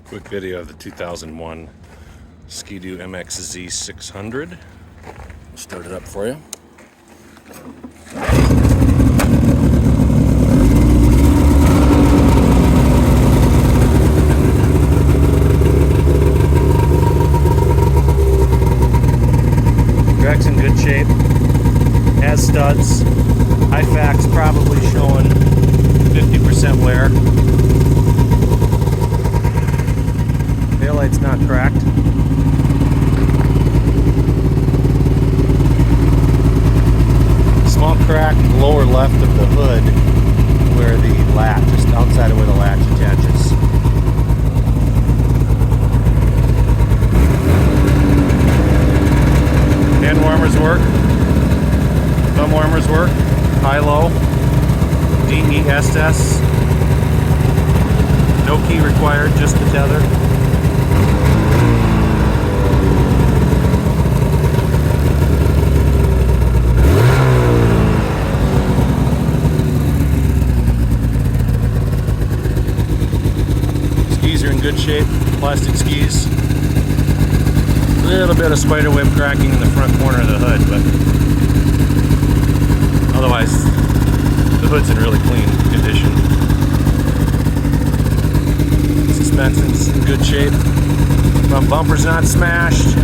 Quick video of the 2001 Ski Doo MXZ 600. I'll start it up for you. Track's in good shape. Has studs. High facts probably showing 50% wear. Taillight's not cracked. Small crack lower left of the hood where the latch, just outside of where the latch attaches. Hand warmers work. Thumb warmers work. High-low. DESS. No key required, just the tether. Skis are in good shape, plastic skis. A little bit of spider web cracking in the front corner of the hood, but otherwise the hood's in really clean condition. Suspension's in good shape. Front bumper's not smashed.